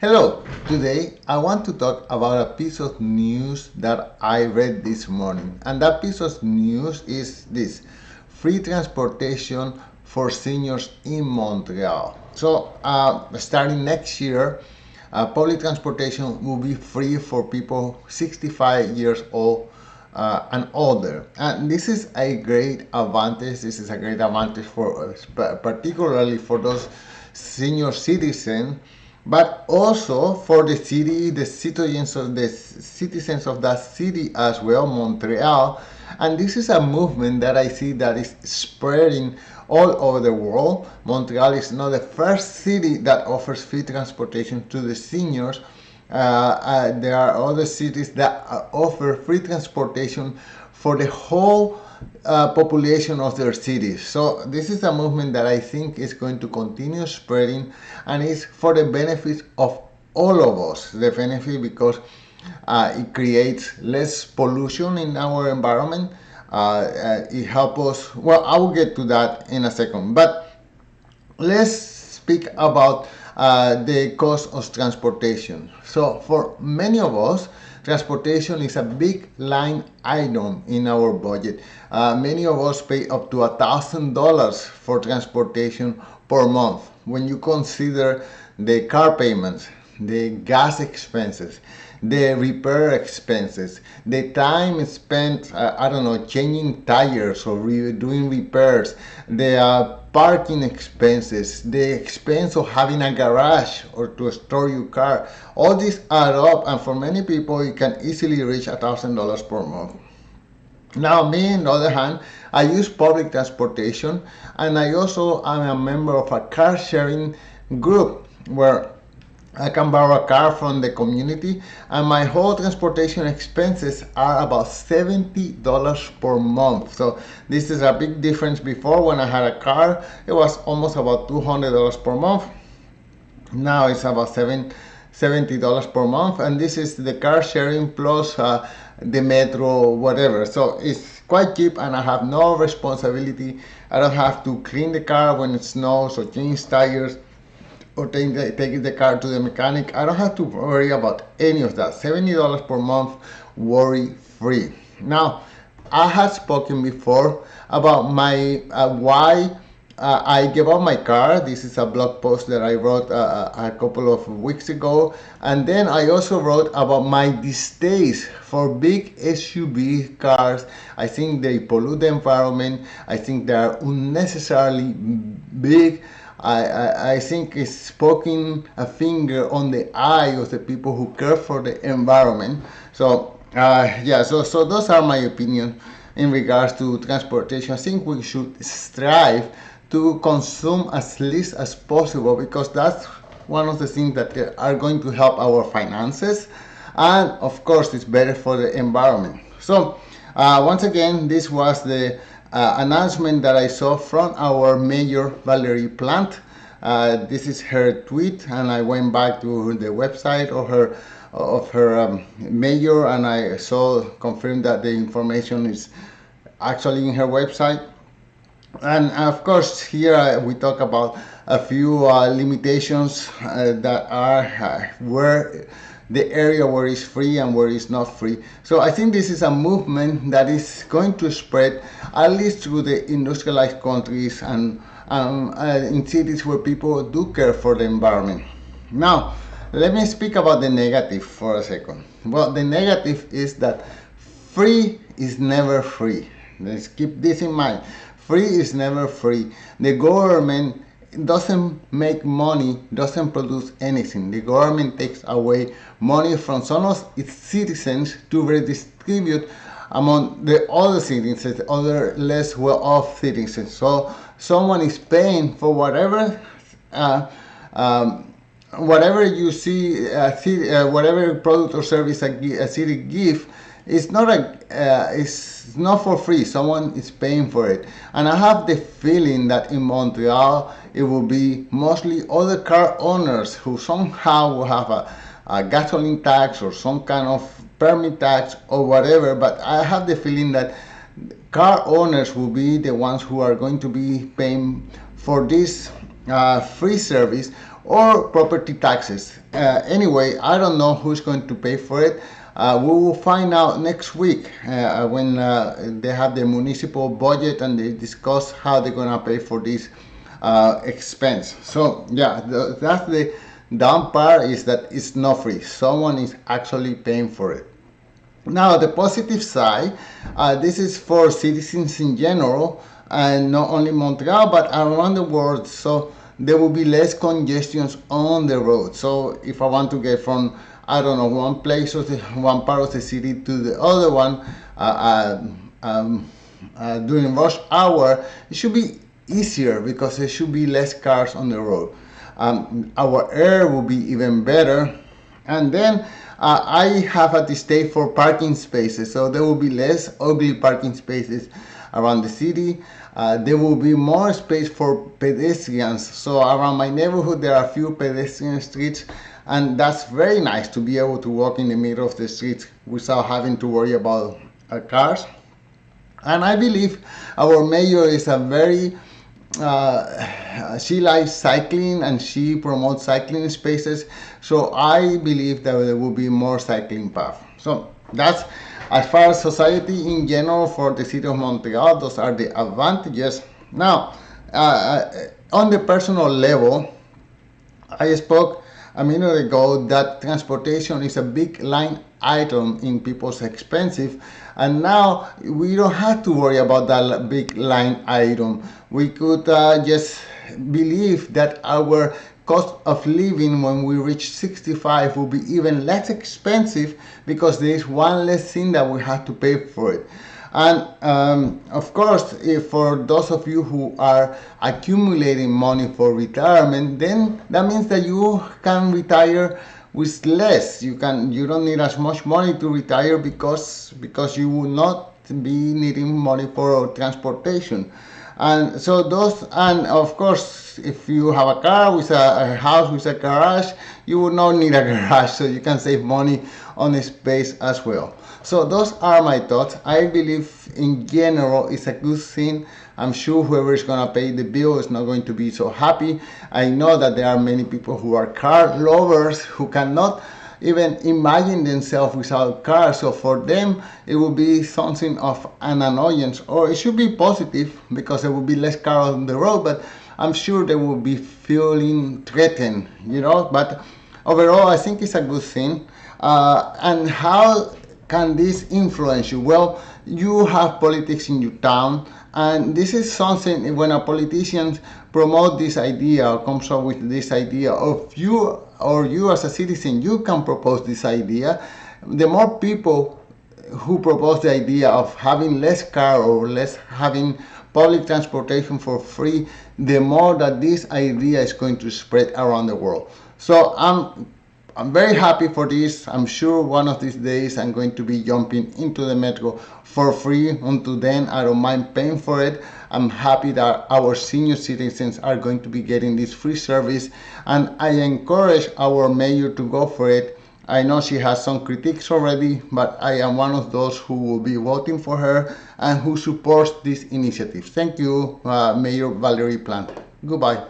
Hello, today I want to talk about a piece of news that I read this morning. And that piece of news is this: free transportation for seniors in Montreal. Starting next year, public transportation will be free for people 65 years old and older. And this is a great advantage. This is a great advantage for us, particularly for those senior citizens, but also for the city, the citizens of that city as well, Montreal. And this is a movement that I see that is spreading all over the world. Montreal is not the first city that offers free transportation to the seniors. There are other cities that offer free transportation for the whole population of their cities. So this is a movement that I think is going to continue spreading, and is for the benefit of all of us. The benefit because it creates less pollution in our environment. It helps us. Well, I will get to that in a second, but let's speak about the cost of transportation. So for many of us, transportation is a big line item in our budget. Many of us pay up to $1,000 for transportation per month. When you consider the car payments, the gas expenses, the repair expenses, the time spent, changing tires or doing repairs, the parking expenses, the expense of having a garage or to store your car, all these add up, and for many people, it can easily reach $1,000 per month. Now, me, on the other hand, I use public transportation, and I also am a member of a car sharing group where I can borrow a car from the community, and my whole transportation expenses are about $70 per month. So this is a big difference. Before, when I had a car, it was almost about $200 per month. Now it's about $70 per month, and this is the car sharing plus the metro, whatever. So it's quite cheap, and I have no responsibility. I don't have to clean the car when it snows or change tires or take the car to the mechanic. I don't have to worry about any of that. $70 per month, worry free. Now, I had spoken before about my why I gave up my car. This is a blog post that I wrote a couple of weeks ago. And then I also wrote about my distaste for big SUV cars. I think they pollute the environment. I think they are unnecessarily big. I think it's poking a finger on the eye of the people who care for the environment. So so those are my opinions in regards to transportation. I think we should strive to consume as least as possible, because that's one of the things that are going to help our finances, and of course it's better for the environment. So once again, this was the announcement that I saw from our mayor Valerie Plante. This is her tweet, and I went back to the website of her mayor, and I saw confirmed that the information is actually in her website. And of course, here we talk about a few limitations that are where the area where it's free and where it's not free. So I think this is a movement that is going to spread at least through the industrialized countries and in cities where people do care for the environment. Now, let me speak about the negative for a second. Well, the negative is that free is never free. Let's keep this in mind. Free is never free. The government doesn't make money, doesn't produce anything. The government takes away money from some of its citizens to redistribute among the other citizens, other less well-off citizens. So someone is paying for whatever you see, whatever product or service a city give. It's not for free. Someone is paying for it, and I have the feeling that in Montreal it will be mostly other car owners who somehow will have a gasoline tax or some kind of permit tax or whatever. But I have the feeling that car owners will be the ones who are going to be paying for this free service, or property taxes. Anyway, I don't know who's going to pay for it. We will find out next week when they have the municipal budget and they discuss how they're gonna pay for this expense. So yeah, that's the down part, is that it's not free. Someone is actually paying for it. Now, the positive side, this is for citizens in general, and not only Montreal, but around the world. So there will be less congestions on the road. So if I want to get from, I don't know, one place or one part of the city to the other one during rush hour, it should be easier because there should be less cars on the road. Our air will be even better. And then I have had to stay for parking spaces, so there will be less ugly parking spaces around the city. There will be more space for pedestrians. So around my neighborhood there are a few pedestrian streets, and that's very nice to be able to walk in the middle of the streets without having to worry about cars. And I believe our mayor is a very she likes cycling and she promotes cycling spaces, so I believe that there will be more cycling paths. So that's, as far as society in general for the city of Montreal, those are the advantages. Now, on the personal level, I spoke a minute ago that transportation is a big line item in people's expenses, and now we don't have to worry about that big line item. We could just believe that our cost of living when we reach 65 will be even less expensive because there is one less thing that we have to pay for it. And of course, if for those of you who are accumulating money for retirement, then that means that you can retire with less. You don't need as much money to retire because you will not be needing money for transportation. And so those, and of course, if you have a car with a house with a garage, you will not need a garage, so you can save money on the space as well. So those are my thoughts. I believe in general it's a good thing. I'm sure whoever is going to pay the bill is not going to be so happy. I know that there are many people who are car lovers who cannot even imagine themselves without cars. So for them, it will be something of an annoyance, or it should be positive because there will be less cars on the road, but I'm sure they will be feeling threatened, But overall, I think it's a good thing. And how can this influence you? Well, you have politics in your town, and this is something when a politician promote this idea or comes up with this idea of you, or you as a citizen, you can propose this idea. The more people who propose the idea of having less car or less having public transportation for free, the more that this idea is going to spread around the world. So I'm very happy for this. I'm sure one of these days I'm going to be jumping into the metro for free. Until then, I don't mind paying for it. I'm happy that our senior citizens are going to be getting this free service, and I encourage our mayor to go for it. I know she has some critiques already, but I am one of those who will be voting for her and who supports this initiative. Thank you, Mayor Valerie Plante. Goodbye.